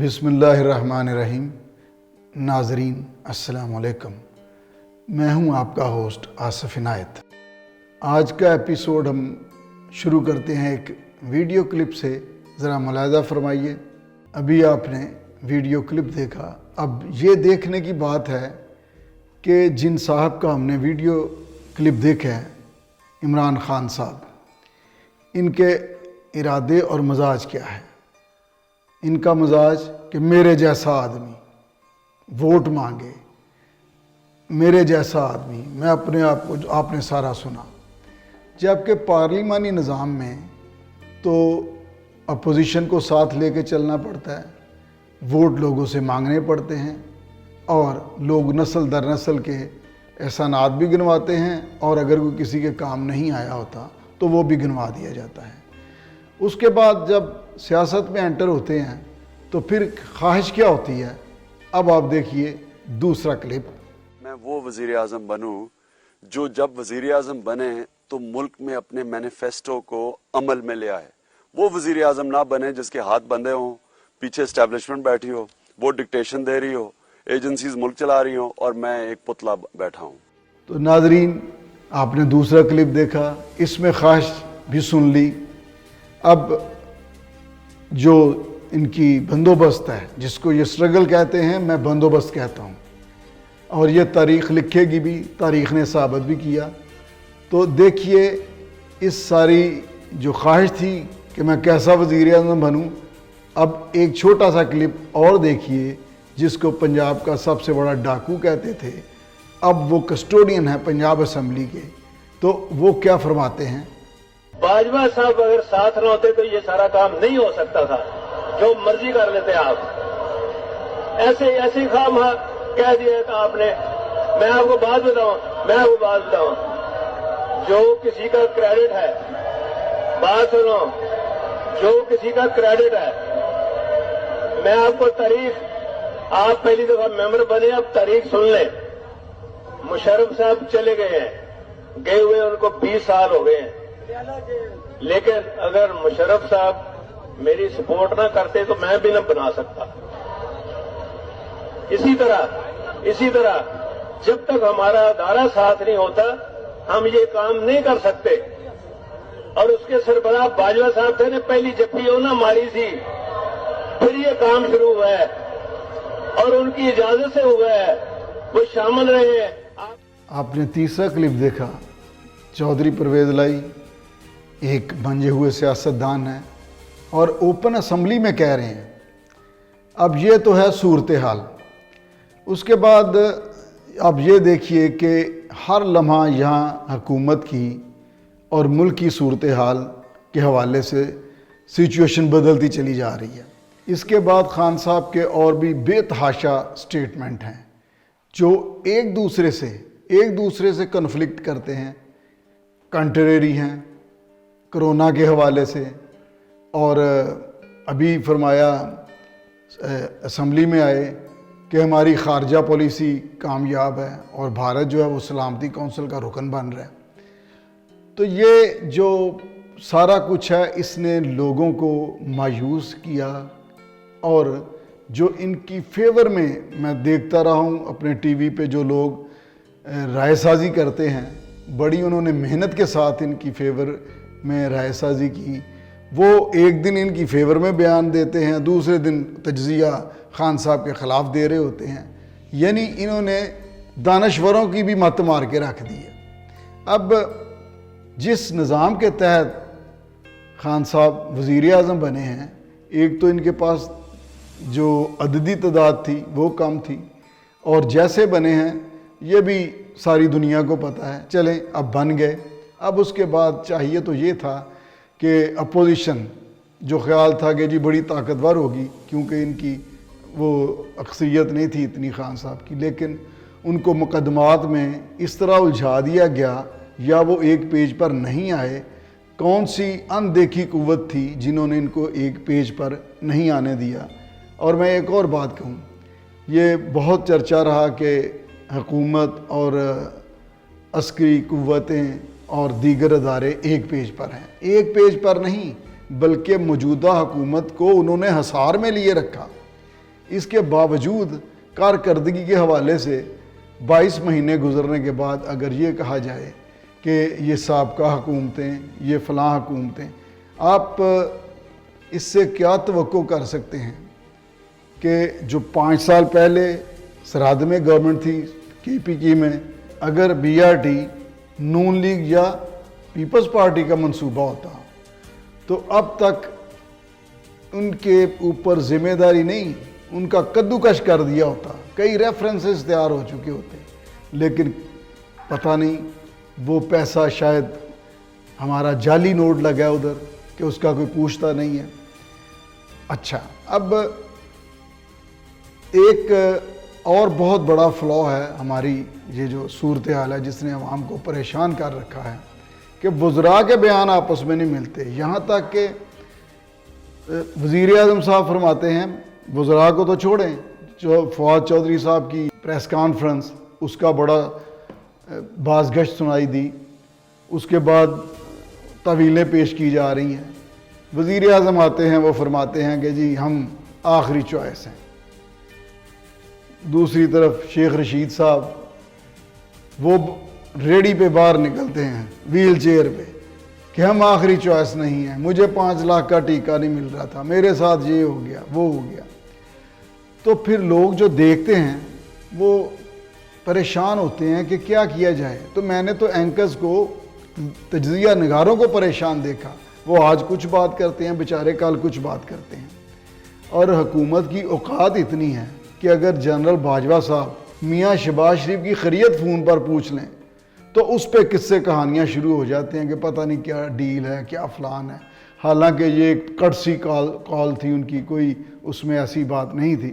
بسم اللہ الرحمن الرحیم۔ ناظرین السلام علیکم، میں ہوں آپ کا ہوسٹ آصف عنایت۔ آج کا ایپیسوڈ ہم شروع کرتے ہیں ایک ویڈیو کلپ سے، ذرا ملاحظہ فرمائیے۔ ابھی آپ نے ویڈیو کلپ دیکھا، اب یہ دیکھنے کی بات ہے کہ جن صاحب کا ہم نے ویڈیو کلپ دیکھا ہے، عمران خان صاحب، ان کے ارادے اور مزاج کیا ہے۔ ان کا مزاج کہ میرے جیسا آدمی ووٹ مانگے، میرے جیسا آدمی، میں اپنے آپ کو، آپ نے سارا سنا۔ جبکہ پارلیمانی نظام میں تو اپوزیشن کو ساتھ لے کے چلنا پڑتا ہے، ووٹ لوگوں سے مانگنے پڑتے ہیں، اور لوگ نسل در نسل کے احسانات بھی گنواتے ہیں، اور اگر کوئی کسی کے کام نہیں آیا ہوتا تو وہ بھی گنوا دیا جاتا ہے۔ اس کے بعد جب سیاست میں انٹر ہوتے ہیں تو پھر خواہش کیا ہوتی ہے۔ اب آپ دیکھیے دوسرا کلپ۔ میں وہ وزیر اعظم بنوں جو جب وزیر اعظم بنے تو ملک میں اپنے مینیفیسٹو کو عمل میں لے آئے۔ وہ وزیر اعظم نہ بنے جس کے ہاتھ بندھے ہوں، پیچھے اسٹیبلشمنٹ بیٹھی ہو، وہ ڈکٹیشن دے رہی ہو، ایجنسیز ملک چلا رہی ہوں، اور میں ایک پتلا بیٹھا ہوں۔ تو ناظرین، آپ نے دوسرا کلپ دیکھا، اس میں خواہش بھی سن لی۔ اب جو ان کی بندوبست ہے، جس کو یہ سٹرگل کہتے ہیں، میں بندوبست کہتا ہوں، اور یہ تاریخ لکھے گی بھی، تاریخ نے ثابت بھی کیا۔ تو دیکھیے اس ساری جو خواہش تھی کہ میں کیسا وزیر اعظم بنوں، اب ایک چھوٹا سا کلپ اور دیکھیے، جس کو پنجاب کا سب سے بڑا ڈاکو کہتے تھے، اب وہ کسٹوڈین ہے پنجاب اسمبلی کے، تو وہ کیا فرماتے ہیں۔ باجوہ صاحب اگر ساتھ نہ ہوتے تو یہ سارا کام نہیں ہو سکتا تھا، جو مرضی کر لیتے آپ۔ ایسے خام کہہ دیا تھا آپ نے۔ میں آپ کو بات بتاؤں، جو کسی کا کریڈٹ ہے، بات سنو، جو کسی کا کریڈٹ ہے، میں آپ کو تاریخ، آپ پہلی دفعہ ممبر بنے، اب تاریخ سن لیں۔ مشرف صاحب چلے گئے ہیں، گئے ہوئے ان کو 20 سال ہو گئے ہیں، لیکن اگر مشرف صاحب میری سپورٹ نہ کرتے تو میں بھی نہ بنا سکتا۔ اسی طرح جب تک ہمارا ادارہ ساتھ نہیں ہوتا ہم یہ کام نہیں کر سکتے۔ اور اس کے سربراہ باجوہ صاحب تھے نے پہلی جپی انہوں نے ماری تھی، پھر یہ کام شروع ہوا ہے، اور ان کی اجازت سے ہوا ہے، وہ شامل رہے ہیں۔ آپ نے تیسرا کلپ دیکھا، چودھری پرویز لائی ایک بنجے ہوئے سیاستدان ہیں، اور اوپن اسمبلی میں کہہ رہے ہیں۔ اب یہ تو ہے صورتحال۔ اس کے بعد اب یہ دیکھیے کہ ہر لمحہ یہاں حکومت کی اور ملک کی صورتحال کے حوالے سے سچویشن بدلتی چلی جا رہی ہے۔ اس کے بعد خان صاحب کے اور بھی بے تحاشا سٹیٹمنٹ ہیں، جو ایک دوسرے سے کنفلکٹ کرتے ہیں، کنٹریری ہیں، کرونا کے حوالے سے۔ اور ابھی فرمایا اسمبلی میں آئے کہ ہماری خارجہ پالیسی کامیاب ہے، اور بھارت جو ہے وہ سلامتی کونسل کا رکن بن رہا ہے۔ تو یہ جو سارا کچھ ہے، اس نے لوگوں کو مایوس کیا، اور جو ان کی فیور میں دیکھتا رہا ہوں اپنے ٹی وی پہ جو لوگ رائے سازی کرتے ہیں، بڑی انہوں نے محنت کے ساتھ ان کی فیور میں رائے سازی کی۔ وہ ایک دن ان کی فیور میں بیان دیتے ہیں، دوسرے دن تجزیہ خان صاحب کے خلاف دے رہے ہوتے ہیں۔ یعنی انہوں نے دانشوروں کی بھی مت مار کے رکھ دی ہے۔ اب جس نظام کے تحت خان صاحب وزیر اعظم بنے ہیں، ایک تو ان کے پاس جو عددی تعداد تھی وہ کم تھی، اور جیسے بنے ہیں یہ بھی ساری دنیا کو پتہ ہے۔ چلیں اب بن گئے۔ اب اس کے بعد چاہیے تو یہ تھا کہ اپوزیشن جو خیال تھا کہ جی بڑی طاقتور ہوگی، کیونکہ ان کی وہ اکثریت نہیں تھی اتنی خان صاحب کی، لیکن ان کو مقدمات میں اس طرح الجھا دیا گیا، یا وہ ایک پیج پر نہیں آئے۔ کون سی اندیکھی قوت تھی جنہوں نے ان کو ایک پیج پر نہیں آنے دیا۔ اور میں ایک اور بات کہوں، یہ بہت چرچا رہا کہ حکومت اور عسکری قوتیں اور دیگر ادارے ایک پیج پر ہیں۔ ایک پیج پر نہیں، بلکہ موجودہ حکومت کو انہوں نے حصار میں لیے رکھا۔ اس کے باوجود کارکردگی کے حوالے سے 22 مہینے گزرنے کے بعد اگر یہ کہا جائے کہ یہ سابقہ حکومتیں، یہ فلاں حکومتیں، آپ اس سے کیا توقع کر سکتے ہیں کہ جو 5 سال پہلے سرحد میں گورنمنٹ تھی KPK میں، اگر BRT نون لیگ یا پیپلز پارٹی کا منصوبہ ہوتا تو اب تک ان کے اوپر ذمہ داری نہیں، ان کا کدوکش کر دیا ہوتا، کئی ریفرنسز تیار ہو چکے ہوتے، لیکن پتہ نہیں وہ پیسہ شاید ہمارا جعلی نوٹ لگا ہے ادھر کہ اس کا کوئی پوچھتا نہیں ہے۔ اچھا، اب ایک اور بہت بڑا فلا ہے ہماری یہ جو صورتحال ہے جس نے عوام کو پریشان کر رکھا ہے کہ وزراء کے بیان آپس میں نہیں ملتے، یہاں تک کہ وزیر اعظم صاحب فرماتے ہیں، وزراء کو تو چھوڑیں، جو فواد چودھری صاحب کی پریس کانفرنس اس کا بڑا باز گشت سنائی دی، اس کے بعد طویلیں پیش کی جا رہی ہیں، وزیر اعظم آتے ہیں وہ فرماتے ہیں کہ جی ہم آخری چوائس ہیں، دوسری طرف شیخ رشید صاحب وہ ریڈی پہ باہر نکلتے ہیں ویل چیئر پہ کہ ہم آخری چوائس نہیں ہیں، مجھے 5 لاکھ کا ٹیکہ نہیں مل رہا تھا، میرے ساتھ یہ ہو گیا وہ ہو گیا۔ تو پھر لوگ جو دیکھتے ہیں وہ پریشان ہوتے ہیں کہ کیا کیا جائے۔ تو میں نے تو اینکرز کو، تجزیہ نگاروں کو پریشان دیکھا، وہ آج کچھ بات کرتے ہیں بیچارے، کل کچھ بات کرتے ہیں، اور حکومت کی اوقات اتنی ہے کہ اگر جنرل باجوہ صاحب میاں شہباز شریف کی خیریت فون پر پوچھ لیں تو اس پہ قصے کہانیاں شروع ہو جاتے ہیں کہ پتہ نہیں کیا ڈیل ہے، کیا فلان ہے، حالانکہ یہ ایک کٹسی کال تھی ان کی، کوئی اس میں ایسی بات نہیں تھی۔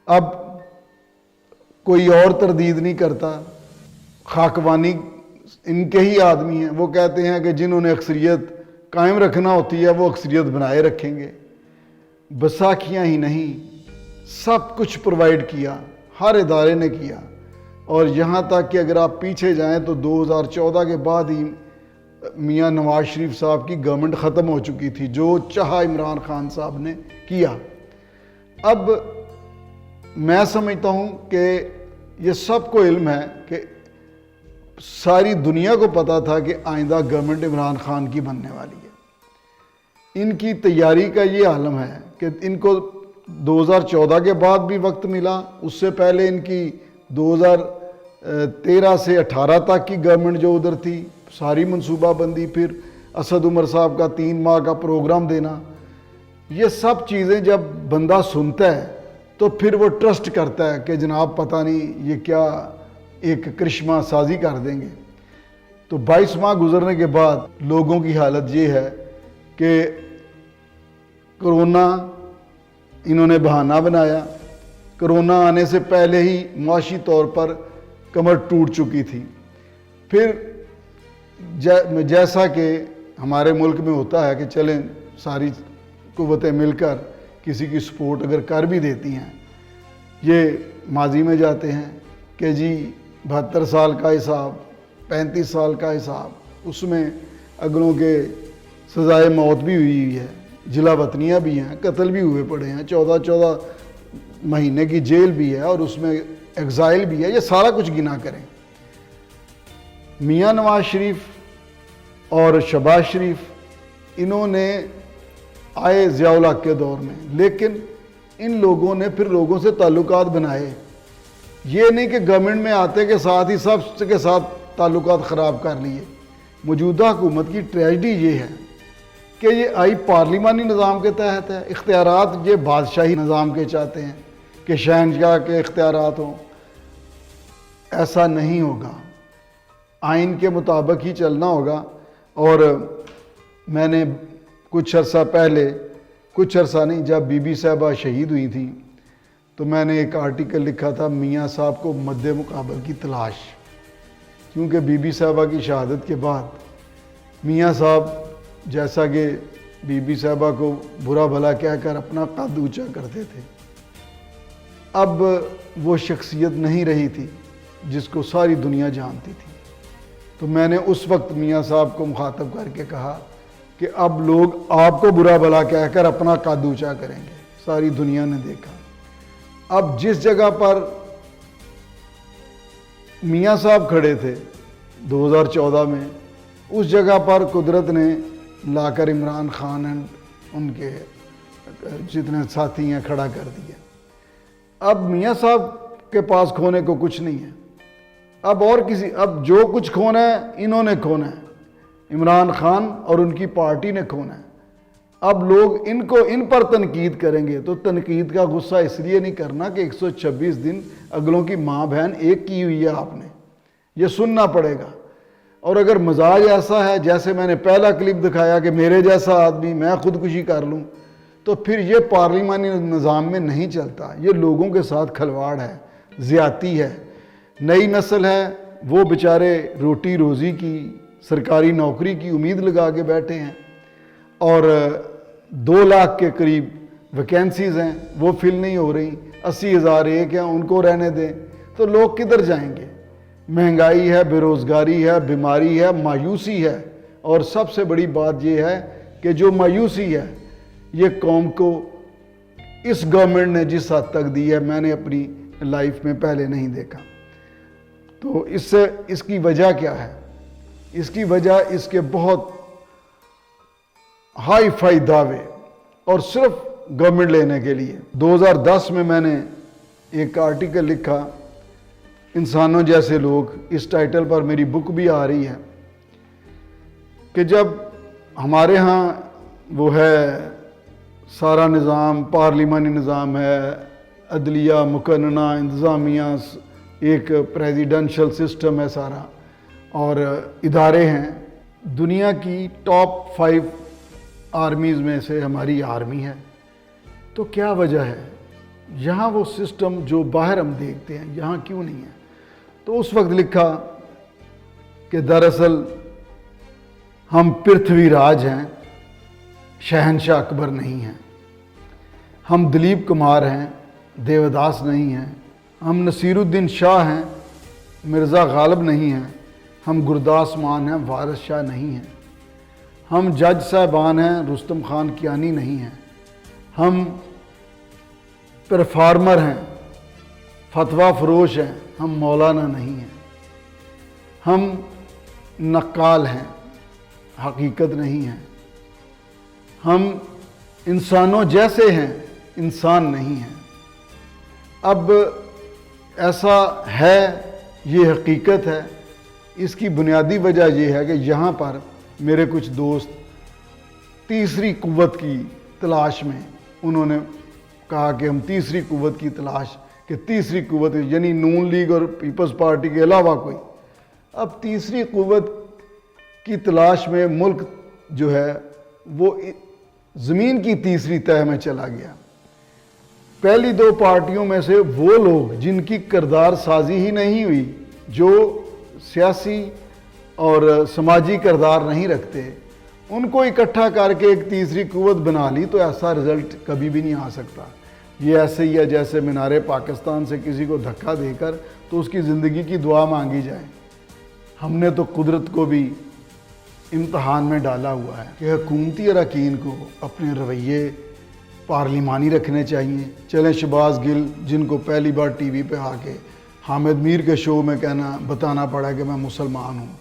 اب کوئی اور تردید نہیں کرتا، خاکوانی ان کے ہی آدمی ہیں، وہ کہتے ہیں کہ جنہوں نے اکثریت قائم رکھنا ہوتی ہے وہ اکثریت بنائے رکھیں گے۔ بساکھیاں ہی نہیں، سب کچھ پرووائڈ کیا، ہر ادارے نے کیا، اور یہاں تک کہ اگر آپ پیچھے جائیں تو 2014 کے بعد ہی میاں نواز شریف صاحب کی گورنمنٹ ختم ہو چکی تھی، جو چاہا عمران خان صاحب نے کیا۔ اب میں سمجھتا ہوں کہ یہ سب کو علم ہے کہ ساری دنیا کو پتا تھا کہ آئندہ گورنمنٹ عمران خان کی بننے والی ہے، ان کی تیاری کا یہ عالم ہے کہ ان کو 2014 کے بعد بھی وقت ملا، اس سے پہلے ان کی 2013 سے 18 تک کی گورنمنٹ جو ادھر تھی ساری منصوبہ بندی، پھر اسد عمر صاحب کا 3 ماہ کا پروگرام دینا، یہ سب چیزیں جب بندہ سنتا ہے تو پھر وہ ٹرسٹ کرتا ہے کہ جناب پتہ نہیں یہ کیا ایک کرشمہ سازی کر دیں گے۔ تو 22 ماہ گزرنے کے بعد لوگوں کی حالت یہ ہے کہ کرونا انہوں نے بہانہ بنایا، کرونا آنے سے پہلے ہی معاشی طور پر کمر ٹوٹ چکی تھی، پھر جیسا کہ ہمارے ملک میں ہوتا ہے کہ چلیں ساری قوتیں مل کر کسی کی سپورٹ اگر کر بھی دیتی ہیں، یہ ماضی میں جاتے ہیں کہ جی 72 سال کا حساب، 35 سال کا حساب، اس میں اگلوں کے سزائے موت بھی ہوئی ہے، جلا وطنیاں بھی ہیں، قتل بھی ہوئے پڑے ہیں، 14 مہینے کی جیل بھی ہے، اور اس میں ایگزائل بھی ہے، یہ سارا کچھ گنا کریں۔ میاں نواز شریف اور شہباز شریف انہوں نے آئے ضیاء الحق کے دور میں، لیکن ان لوگوں نے پھر لوگوں سے تعلقات بنائے، یہ نہیں کہ گورنمنٹ میں آتے کے ساتھ ہی سب کے ساتھ تعلقات خراب کر لیے۔ موجودہ حکومت کی ٹریجڈی یہ ہے کہ یہ آئی پارلیمانی نظام کے تحت ہے، اختیارات یہ بادشاہی نظام کے چاہتے ہیں کہ شہنشاہ کے اختیارات ہوں، ایسا نہیں ہوگا، آئین کے مطابق ہی چلنا ہوگا۔ اور میں نے کچھ عرصہ پہلے، کچھ عرصہ نہیں، جب بی بی صاحبہ شہید ہوئی تھی تو میں نے ایک آرٹیکل لکھا تھا میاں صاحب کو مد مقابل کی تلاش، کیونکہ بی بی صاحبہ کی شہادت کے بعد میاں صاحب جیسا کہ بی بی صاحبہ کو برا بھلا کہہ کر اپنا قد اونچا کرتے تھے، اب وہ شخصیت نہیں رہی تھی جس کو ساری دنیا جانتی تھی۔ تو میں نے اس وقت میاں صاحب کو مخاطب کر کے کہا کہ اب لوگ آپ کو برا بھلا کہہ کر اپنا قد اونچا کریں گے، ساری دنیا نے دیکھا. اب جس جگہ پر میاں صاحب کھڑے تھے 2014 میں، اس جگہ پر قدرت نے لا کر عمران خان ان کے جتنے ساتھی ہیں کھڑا کر دیا. اب میاں صاحب کے پاس کھونے کو کچھ نہیں ہے. اب جو کچھ کھونا ہے انہوں نے کھونا ہے، عمران خان اور ان کی پارٹی نے کھونا ہے. اب لوگ ان پر تنقید کریں گے تو تنقید کا غصہ اس لیے نہیں کرنا کہ 126 دن اگلوں کی ماں بہن ایک کی ہوئی ہے، آپ نے یہ سننا پڑے گا. اور اگر مزاج ایسا ہے جیسے میں نے پہلا کلپ دکھایا کہ میرے جیسا آدمی میں خودکشی کر لوں، تو پھر یہ پارلیمانی نظام میں نہیں چلتا. یہ لوگوں کے ساتھ کھلواڑ ہے، زیادتی ہے. نئی نسل ہے وہ بیچارے روٹی روزی کی سرکاری نوکری کی امید لگا کے بیٹھے ہیں، اور 2 لاکھ کے قریب ویکینسیز ہیں وہ فل نہیں ہو رہی. 80,000 ایک ہیں، ان کو رہنے دیں تو لوگ کدھر جائیں گے؟ مہنگائی ہے، بے روزگاری ہے، بیماری ہے، مایوسی ہے. اور سب سے بڑی بات یہ ہے کہ جو مایوسی ہے یہ قوم کو اس گورنمنٹ نے جس حد تک دی ہے میں نے اپنی لائف میں پہلے نہیں دیکھا. تو اس کی وجہ کیا ہے؟ اس کی وجہ اس کے بہت ہائی فائی دعوے اور صرف گورنمنٹ لینے کے لیے. 2010 میں نے ایک آرٹیکل لکھا، انسانوں جیسے لوگ، اس ٹائٹل پر میری بک بھی آ رہی ہے، کہ جب ہمارے ہاں وہ ہے سارا نظام، پارلیمانی نظام ہے، عدلیہ، مقننہ، انتظامیہ، ایک پریزیڈنشل سسٹم ہے سارا، اور ادارے ہیں. دنیا کی ٹاپ 5 آرمیز میں سے ہماری آرمی ہے. تو کیا وجہ ہے یہاں وہ سسٹم جو باہر ہم دیکھتے ہیں یہاں کیوں نہیں ہے؟ تو اس وقت لکھا کہ دراصل ہم پرتھوی راج ہیں، شہنشاہ اکبر نہیں ہیں. ہم دلیپ کمار ہیں، دیوداس نہیں ہیں. ہم نصیر الدین شاہ ہیں، مرزا غالب نہیں ہیں. ہم گرداس مان ہیں، وارث شاہ نہیں ہیں. ہم جج صاحبان ہیں، رستم خان کیانی نہیں ہیں. ہم پرفارمر ہیں، فتویٰ فروش ہیں، ہم مولانا نہیں ہیں. ہم نقال ہیں، حقیقت نہیں ہیں. ہم انسانوں جیسے ہیں، انسان نہیں ہیں. اب ایسا ہے، یہ حقیقت ہے. اس کی بنیادی وجہ یہ ہے کہ یہاں پر میرے کچھ دوست تیسری قوت کی تلاش میں، انہوں نے کہا کہ ہم تیسری قوت کی تلاش، کہ تیسری قوت یعنی نون لیگ اور پیپلز پارٹی کے علاوہ کوئی. اب تیسری قوت کی تلاش میں ملک جو ہے وہ زمین کی تیسری تہہ میں چلا گیا. پہلی 2 پارٹیوں میں سے وہ لوگ جن کی کردار سازی ہی نہیں ہوئی، جو سیاسی اور سماجی کردار نہیں رکھتے، ان کو اکٹھا کر کے ایک تیسری قوت بنا لی تو ایسا رزلٹ کبھی بھی نہیں آ سکتا. یہ ایسے ہی ہے جیسے مینار پاکستان سے کسی کو دھکا دے کر تو اس کی زندگی کی دعا مانگی جائے. ہم نے تو قدرت کو بھی امتحان میں ڈالا ہوا ہے کہ حکومتی اراکین کو اپنے رویے پارلیمانی رکھنے چاہیے. چلیں شہباز گل، جن کو پہلی بار ٹی وی پہ آ کے حامد میر کے شو میں بتانا پڑا کہ میں مسلمان ہوں،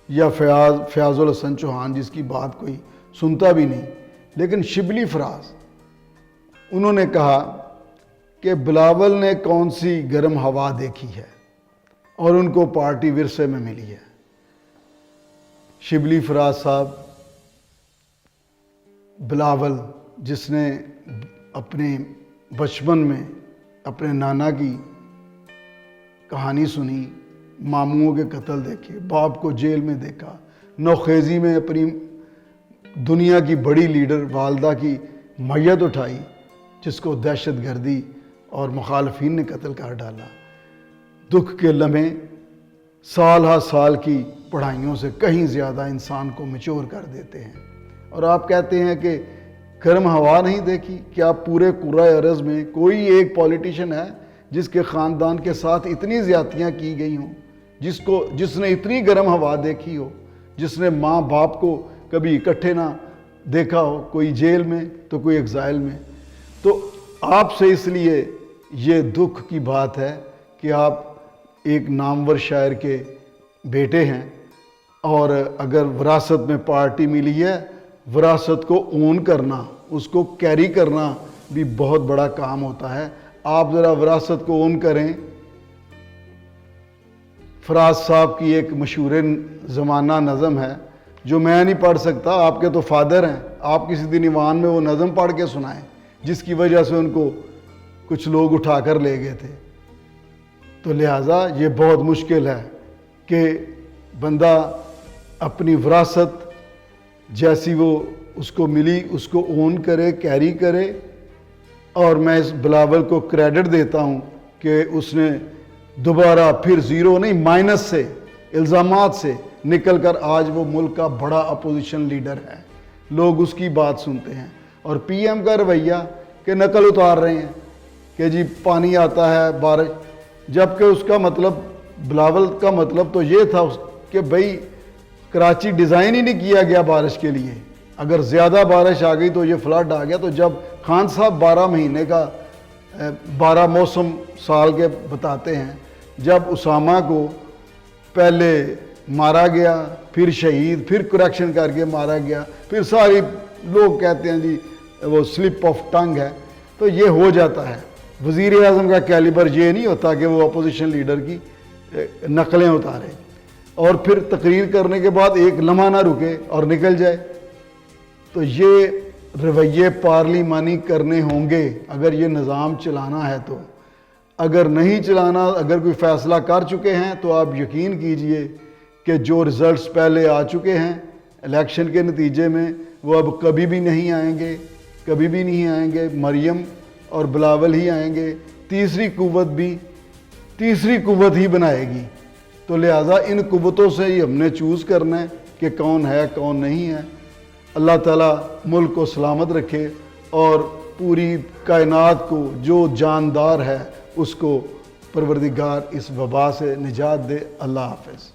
یا فیاض الحسن چوہان جس کی بات کوئی سنتا بھی نہیں، لیکن شبلی فراز انہوں نے کہا کہ بلاول نے کون سی گرم ہوا دیکھی ہے اور ان کو پارٹی ورثے میں ملی ہے. شبلی فراز صاحب، بلاول جس نے اپنے بچپن میں اپنے نانا کی کہانی سنی، ماموں کے قتل دیکھے، باپ کو جیل میں دیکھا، نوخیزی میں اپنی دنیا کی بڑی لیڈر والدہ کی میت اٹھائی جس کو دہشت گردی اور مخالفین نے قتل کر ڈالا. دکھ کے لمحے سال ہا سال کی پڑھائیوں سے کہیں زیادہ انسان کو میچور کر دیتے ہیں. اور آپ کہتے ہیں کہ گرم ہوا نہیں دیکھی. کیا پورے قرۂ ارض میں کوئی ایک پولیٹیشن ہے جس کے خاندان کے ساتھ اتنی زیادتیاں کی گئی ہوں، جس نے اتنی گرم ہوا دیکھی ہو، جس نے ماں باپ کو کبھی اکٹھے نہ دیکھا ہو، کوئی جیل میں تو کوئی ایگزائل میں؟ تو آپ سے اس لیے یہ دکھ کی بات ہے کہ آپ ایک نامور شاعر کے بیٹے ہیں، اور اگر وراثت میں پارٹی ملی ہے، وراثت کو اون کرنا، اس کو کیری کرنا بھی بہت بڑا کام ہوتا ہے۔ آپ ذرا وراثت کو اون کریں۔ فراز صاحب کی ایک مشہور زمانہ نظم ہے جو میں نہیں پڑھ سکتا، آپ کے تو فادر ہیں، آپ کسی دن ایوان میں وہ نظم پڑھ کے سنائیں، جس کی وجہ سے ان کو کچھ لوگ اٹھا کر لے گئے تھے۔ تو لہٰذا یہ بہت مشکل ہے کہ بندہ اپنی وراثت جیسی وہ اس کو ملی اس کو اون کرے، کیری کرے۔ اور میں اس بلاول کو کریڈٹ دیتا ہوں کہ اس نے دوبارہ پھر زیرو نہیں مائنس سے، الزامات سے نکل کر آج وہ ملک کا بڑا اپوزیشن لیڈر ہے، لوگ اس کی بات سنتے ہیں۔ اور پی ایم کا رویہ کہ نقل اتار رہے ہیں کہ جی پانی آتا ہے، بارش، جبکہ اس کا مطلب، بلاول کا مطلب تو یہ تھا کہ بھئی کراچی ڈیزائن ہی نہیں کیا گیا بارش کے لیے، اگر زیادہ بارش آ گئی تو یہ فلڈ آ گیا۔ تو جب خان صاحب 12 مہینے کا 12 موسم سال کے بتاتے ہیں، جب اسامہ کو پہلے مارا گیا، پھر شہید، پھر کریکشن کر کے مارا گیا، پھر ساری لوگ کہتے ہیں جی وہ سلپ آف ٹنگ ہے، تو یہ ہو جاتا ہے۔ وزیر اعظم کا کیلیبر یہ نہیں ہوتا کہ وہ اپوزیشن لیڈر کی نقلیں اتارے اور پھر تقریر کرنے کے بعد ایک لمحہ نہ رکے اور نکل جائے۔ تو یہ رویے پارلیمانی کرنے ہوں گے اگر یہ نظام چلانا ہے تو۔ اگر نہیں چلانا، اگر کوئی فیصلہ کر چکے ہیں تو آپ یقین کیجئے کہ جو رزلٹس پہلے آ چکے ہیں الیکشن کے نتیجے میں وہ اب کبھی بھی نہیں آئیں گے، کبھی بھی نہیں آئیں گے۔ مریم اور بلاول ہی آئیں گے، تیسری قوت بھی تیسری قوت ہی بنائے گی۔ تو لہٰذا ان قوتوں سے ہی ہم نے چوز کرنا ہے کہ کون ہے کون نہیں ہے۔ اللہ تعالیٰ ملک کو سلامت رکھے اور پوری کائنات کو جو جاندار ہے اس کو پروردگار اس وبا سے نجات دے۔ اللہ حافظ۔